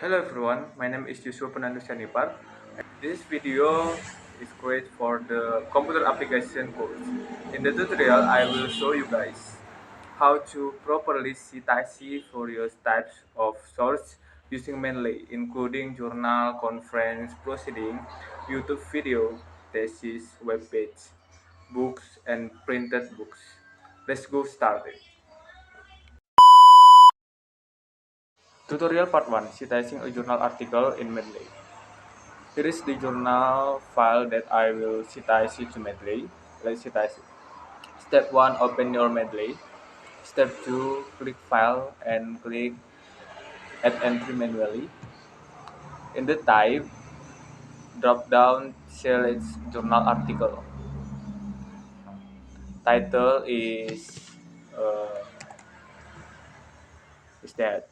Hello everyone, my name is Yusuf Fernando Sanipar. This video is great for the computer application course. In the tutorial, I will show you guys how to properly cite various types of source using mainly including journal, conference, proceeding, YouTube video, thesis, web page, books, and printed books. Let's go started. Tutorial part 1, citing a journal article in Mendeley. Here is the journal file that I will cite to Mendeley. Let's cite it. Step 1, open your Mendeley. Step 2, click File and click Add Entry manually. In the type, drop down select journal article. Title uh, is that.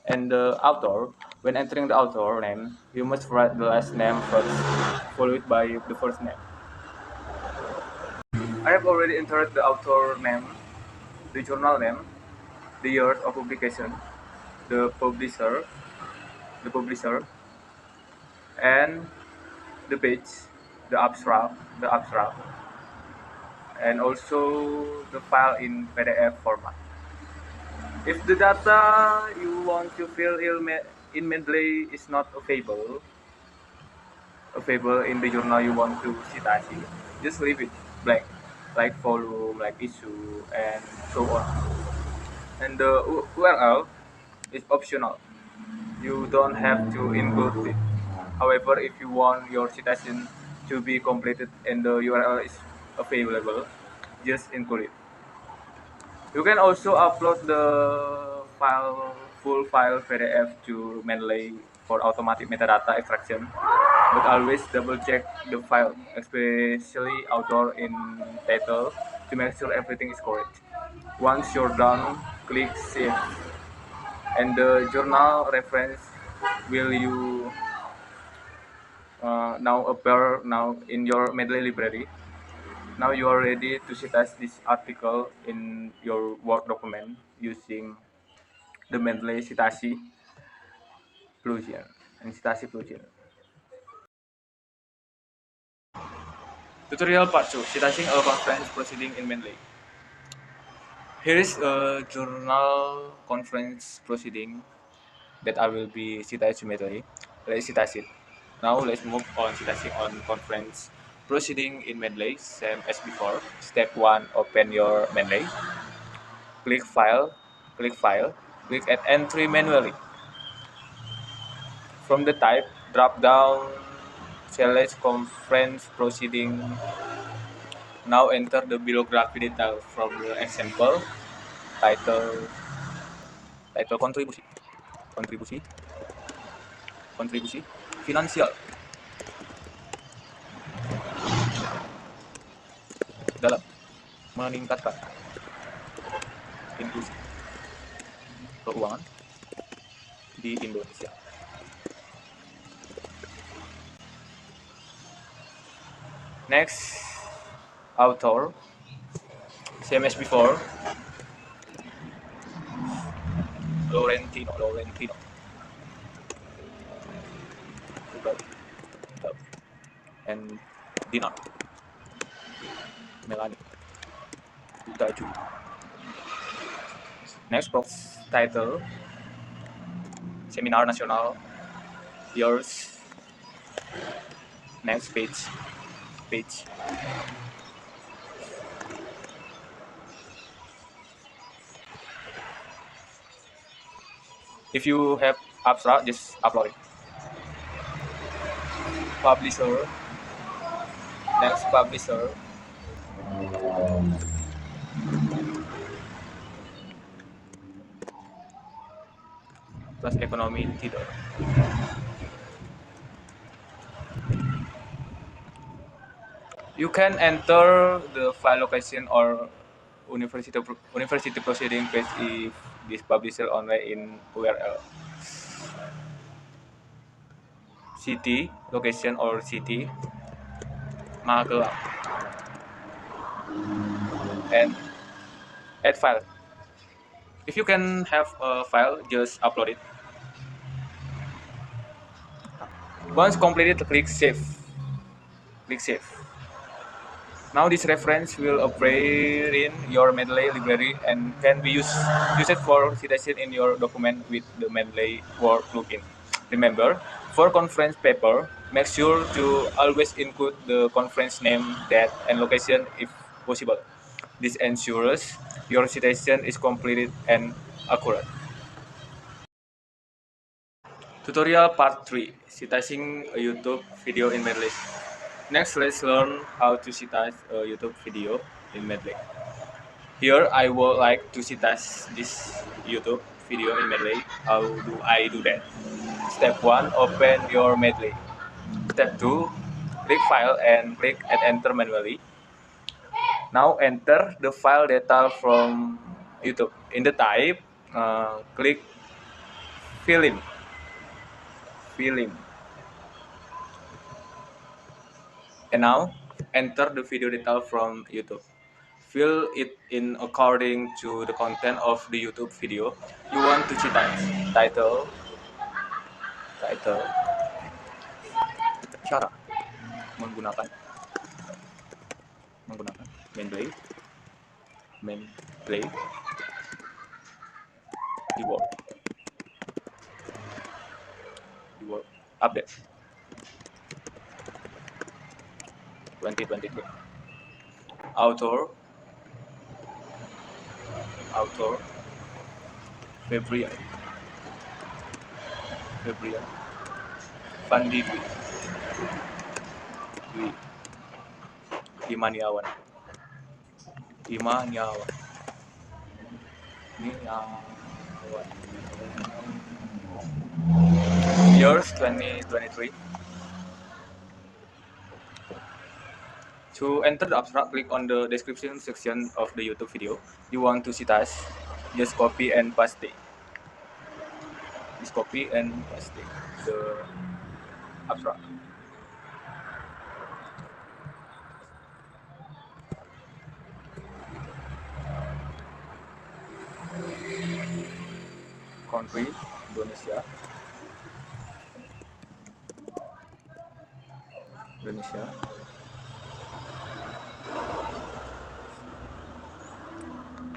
And the author, when entering the author name, you must write the last name first, followed by the first name. I have already entered the author name, the journal name, the years of publication, the publisher, the publisher, and the page, the abstract, and also the file in PDF format. If the data you want to fill in Mendeley is not available in the journal you want to cite, just leave it blank, like volume, like issue, and so on. And the URL is optional. You don't have to include it. However, if you want your citation to be completed and the URL is available, just include it. You can also upload the full file PDF to Mendeley for automatic metadata extraction, but always double check the file, especially author in title, to make sure everything is correct. Once you're done, click Save, and the journal reference will you now appear now in your Mendeley library. Now you are ready to cite this article in your Word document using the Mendeley citasi plugin and citasi plugin. Tutorial part 2, citing a conference proceeding in Mendeley. Here is a journal conference proceeding that I will be citing Mendeley. Let's cite it. Now let's move on citing on conference proceeding in Mendeley, same as before. Step 1, open your Mendeley. Click File, click File, click Add Entry manually. From the type, drop down, select Conference Proceeding. Now enter the bibliography detail from the example, title, title kontribusi, kontribusi, kontribusi, finansial, dalam meningkatkan inklusi keuangan di Indonesia. Next, author, same as before, Laurentino, and Dinar, Melanie, Utaju. Next box title, Seminar Nasional, yours. Next page. If you have abstract, just upload it. Publisher, next publisher, plus ekonomi tidur. You can enter the file location or university proceeding page if this publisher online in URL. City, location or city, Magelang, and add file. If you can have a file, just upload it. Once completed, click save. Click save. Now this reference will appear in your Mendeley library and can be used for citation in your document with the Mendeley Word plugin. Remember, for conference paper, make sure to always include the conference name, date, and location if possible. This ensures your citation is completed and accurate. Tutorial Part 3, Citing a YouTube video in Mendeley. Next, let's learn how to cite a YouTube video in Mendeley. Here, I would like to cite this YouTube video in Mendeley. How do I do that? Step 1, open your Mendeley. Step 2, click File and click Add Enter manually. Now enter the file data from YouTube. In the type, click Film. Film. And now enter the video data from YouTube. Fill it in according to the content of the YouTube video you want to cite. Title, title, cara menggunakan main play keyword update 2023 author February Fandi Dwi Imaniawan Imaniawan years 2023. To enter the abstract, click on the description section of the YouTube video you want to cite. Just copy and paste. Just copy and paste the abstract. Country, Indonesia.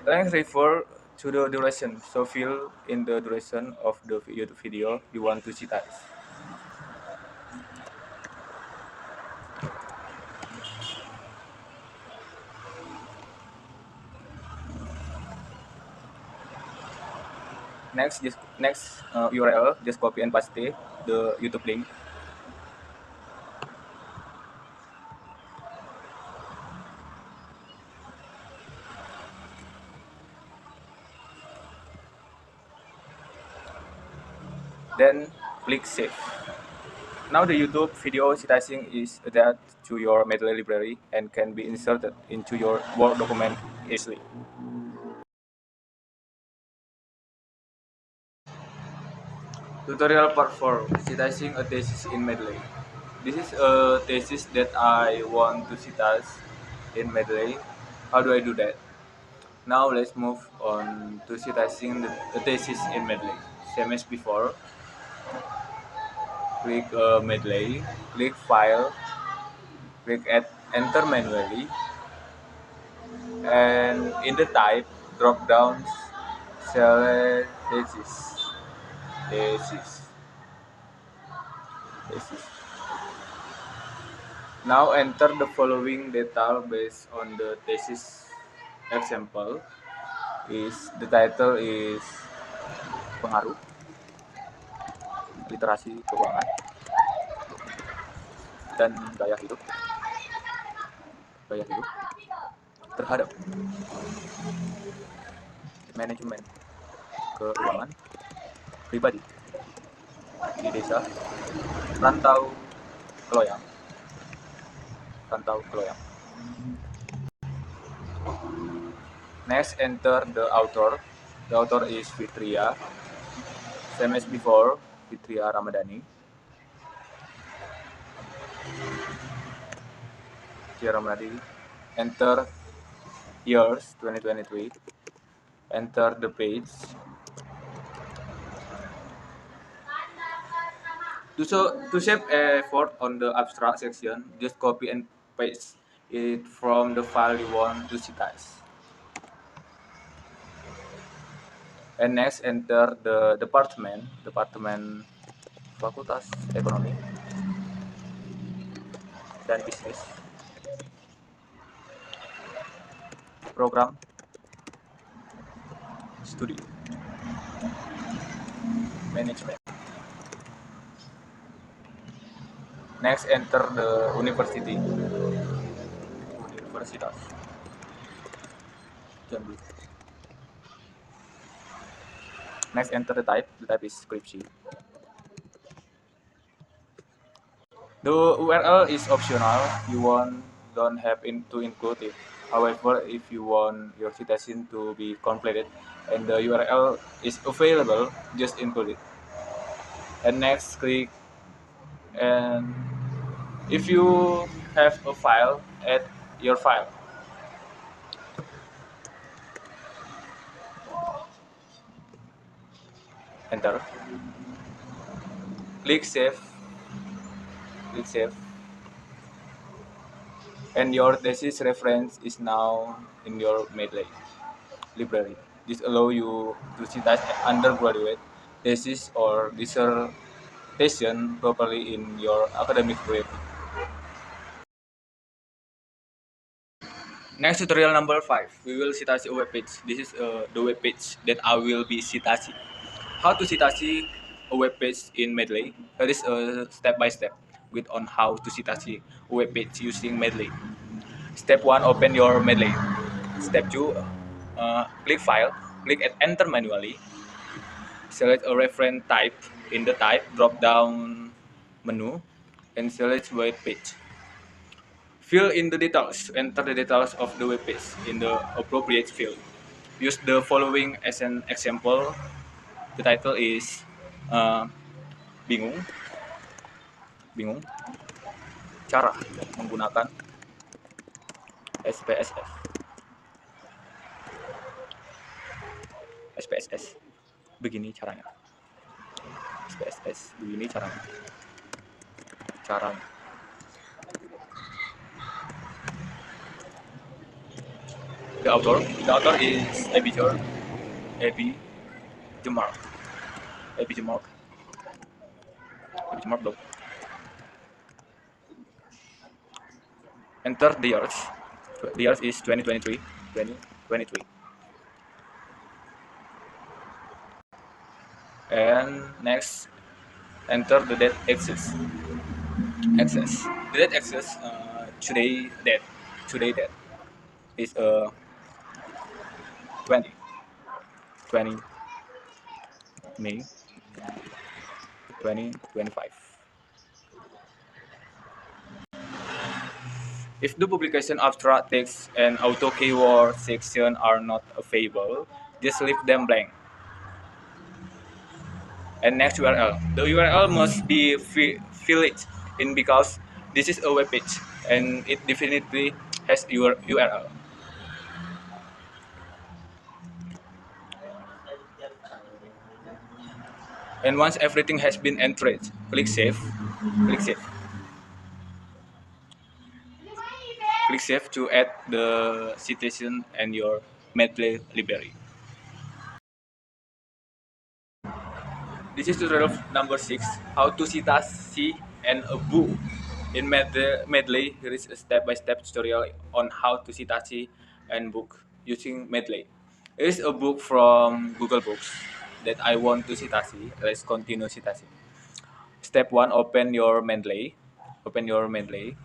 Length refer to the duration, so fill in the duration of the YouTube video you want to cite. Next URL, just copy and paste the YouTube link. Then click save. Now the YouTube video citation is attached to your Mendeley library and can be inserted into your Word document easily. Tutorial part 4, citing a thesis in Mendeley. This is a thesis that I want to cite in Mendeley. How do I do that? Now let's move on to citing the thesis in Mendeley. Same as before, click Mendeley, click File, click Add Enter manually, and in the type drop down select thesis. Now enter the following data based on the thesis. Example is the title is pengaruh literasi keuangan dan gaya hidup terhadap manajemen keuangan pribadi di desa Rantau Keloyang. Next, enter the author. The author is Fitria. Same as before, Fitria Ramadhani. Enter years 2023. Enter the page. To save effort on the abstract section, just copy and paste it from the file you want to citize. And next, enter the department Fakultas Ekonomi dan Bisnis, program studi management. Next, enter the university, universitas Jambi. Next, enter the type. The type is skripsi. The URL is optional. You don't have to include it. However, if you want your citation to be completed and the URL is available, just include it. And next, click and if you have a file, add your file. Enter. Click save. Click save. And your thesis reference is now in your Mendeley library. This allows you to cite undergraduate thesis or dissertation properly in your academic grade. Next tutorial number 5, we will citasi a web page. This is the web page that I will be citasi. How to citasi a web page in Mendeley? There is a step-by-step guide on how to citasi a web page using Mendeley. Step 1, open your Mendeley. Step 2, click file, click at enter manually. Select a reference type in the type drop-down menu and select web page. Fill in the details. Enter the details of the web page in the appropriate field. Use the following as an example. The title is bingung, bingung cara menggunakan SPSS, SPSS. Begini caranya. SPSS begini caranya. Caranya. The author is Abby Jamar. Abby Jamar blog. Enter the years. The years is 2023. 2023. And next, enter the date access. The date access today date is 20 May 2025. If the publication abstract text and auto keyword section are not available, just leave them blank. And next URL. The URL must be filled in because this is a web page and it definitely has your URL. And once everything has been entered, click save. Click save. Click save to add the citation and your Mendeley library. This is tutorial number 6, how to citasi and a book. In Mendeley, here is a step-by-step tutorial on how to citasi and book using Mendeley. Here is a book from Google Books that I want to citasi. Let's continue citasi. Step 1, open your Mendeley. Open your Mendeley.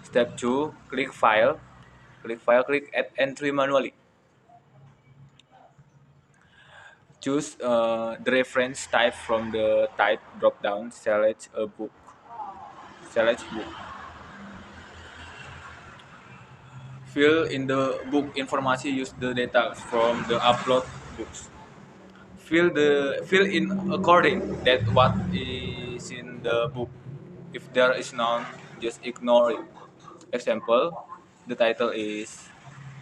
Step 2, click file. Click add entry manually. Choose the reference type from the type drop-down. Select a book. Select book. Fill in the book information. Use the data from the upload books. Fill in according that what is in the book. If there is none, just ignore it. Example, the title is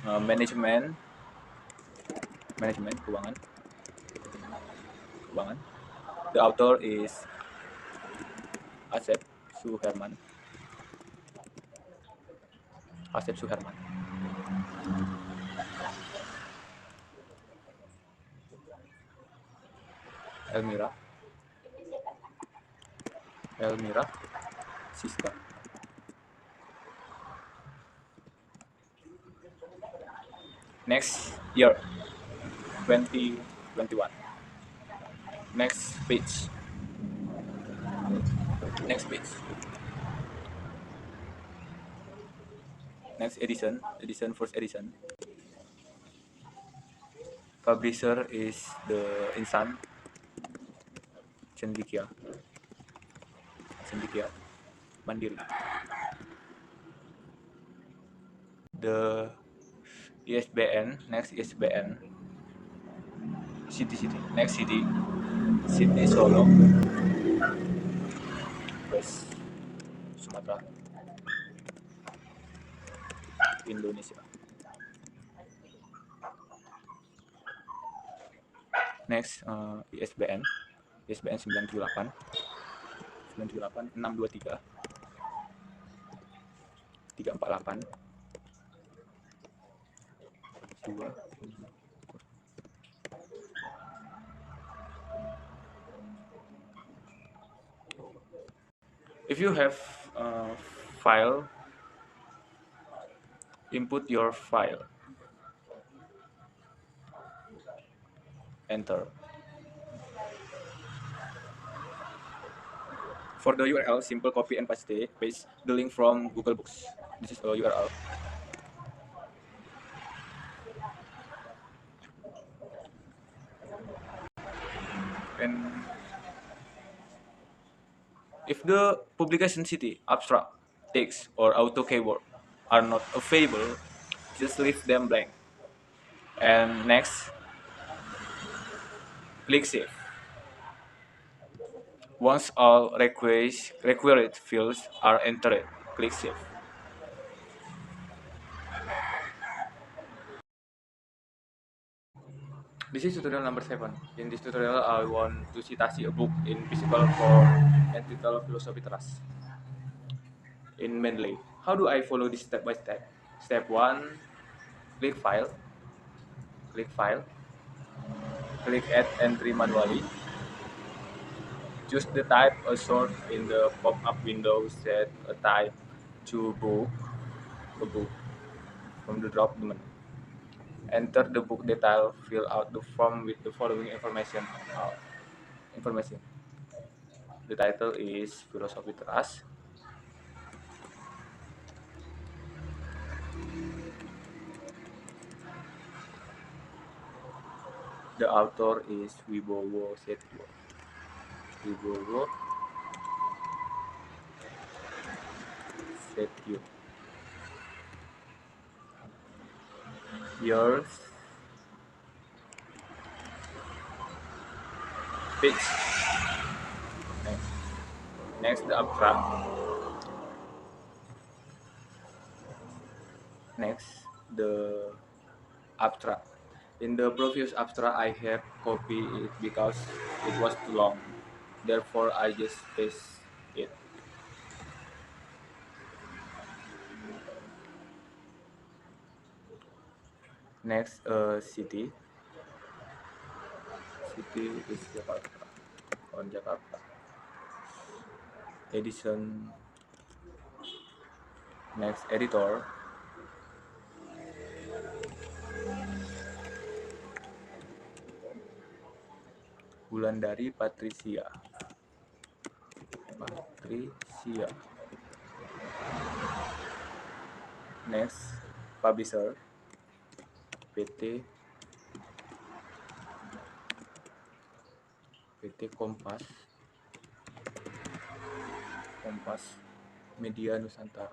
management keuangan. The author is Asep Suherman. Asep Suherman. Elmira. Elmira Siska. Next year 2021. Next page. Next page. Next edition first edition. Publisher is the Insan Cendikia. Cendikia Mandiri. The ISBN, next ISBN, city, next city, Sydney Solo, West Sumatera, Indonesia. Next ISBN, ISBN 978 623 348 2. If you have a file, input your file, enter. For the URL, simple copy and paste the link from Google Books. This is a URL. And if the publication city, abstract, text, or auto keyword are not available, just leave them blank. And next, click Save. Once all required fields are entered, click Save. This is tutorial number 7. In this tutorial, I want to citasi a book in physical form entitled Philosophy Trust. In Mendeley, how do I follow this step by step? Step 1, click File, click File, click Add Entry manually. Choose the type a sort in the pop-up window. Set a type to book, a book from the drop menu. Enter the book detail. Fill out the form with the following information. The title is Philosophy Trust. The author is Wibowo Setio. Wibowo Setio. Yours. Page. Next, the abstract. Next, the abstract. In the previous abstract, I have copied it because it was too long. Therefore, I just paste it. Next, city. City is Jakarta. On Jakarta. Edition. Next, editor. Wulandari Patricia. Patricia. Next, publisher. PT Kompas. Kompas Media Nusantara.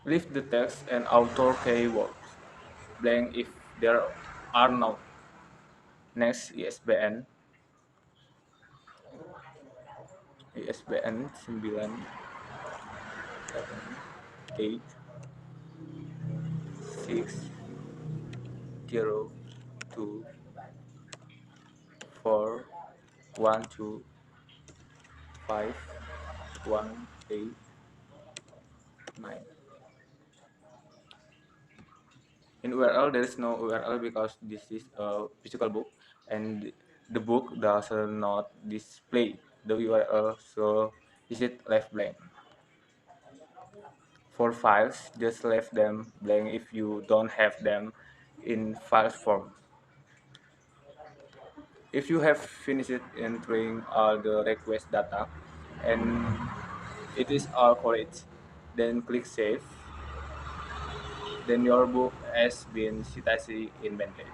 Leave the text and author keywords blank if there are none. Next, ISBN. ISBN 978 6 0 two four 12518 9. In URL there is no URL because this is a physical book, and the book does not display the URL, so is it left blank. For files, just leave them blank if you don't have them in files form. If you have finished entering all the request data and it is all correct, then click save. Then your book has been cited in Mendeley.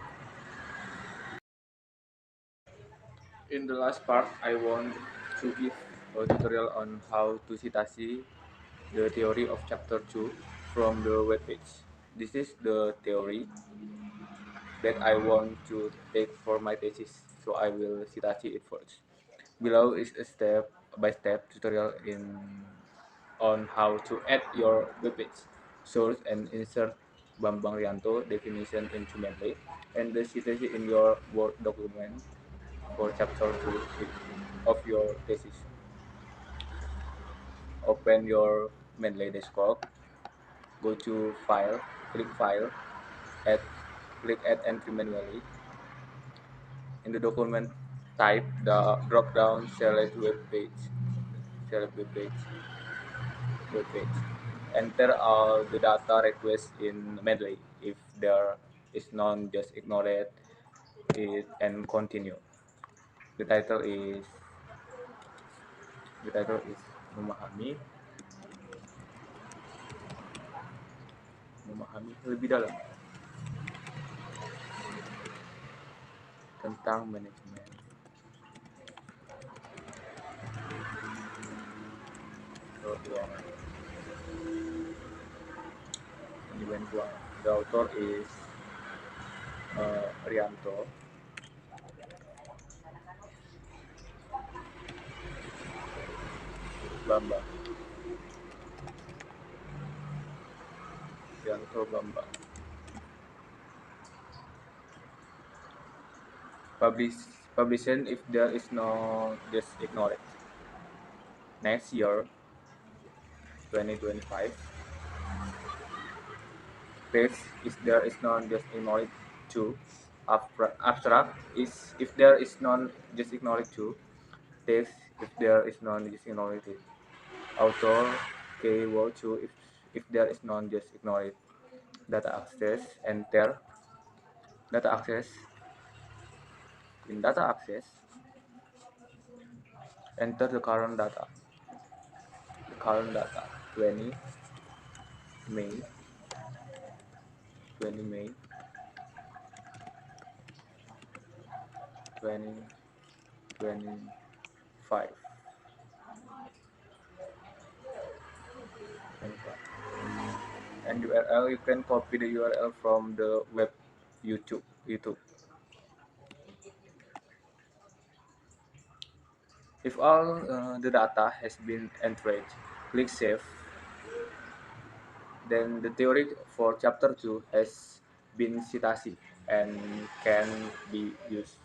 In the last part, I want to give a tutorial on how to citasi the theory of chapter 2 from the webpage. This is the theory that I want to take for my thesis, so I will citasi it first. Below is a step-by-step tutorial on how to add your webpage, source and insert Bambang Rianto definition into Mendeley, and the citation in your Word document for chapter 2 of your thesis. Open your Mendeley desktop, go to File, add, click Add Entry Manually. In the document, type the drop-down select web page. Enter all the data requests in Mendeley. If there is none, just ignore it and continue. The title is memahami memahami lebih dalam tentang manajemen keuangan. Manajemen keuangan. The author is Rianto. Bambang. Rianto Bambang. Publishing if there is no, just ignore it. Next year, 2025. Page if there is none, just ignore it too. Abstract is if there is none, just ignore it too. Text if there is none, just ignore it. Author keyword too if there is none, just ignore it. Data access, enter data access. In data access, enter the current data. The current data 20 May 20 May 2025. And URL, you can copy the URL from the web YouTube. If all the data has been entered, click save. Then the theory for chapter 2 has been citasi and can be used.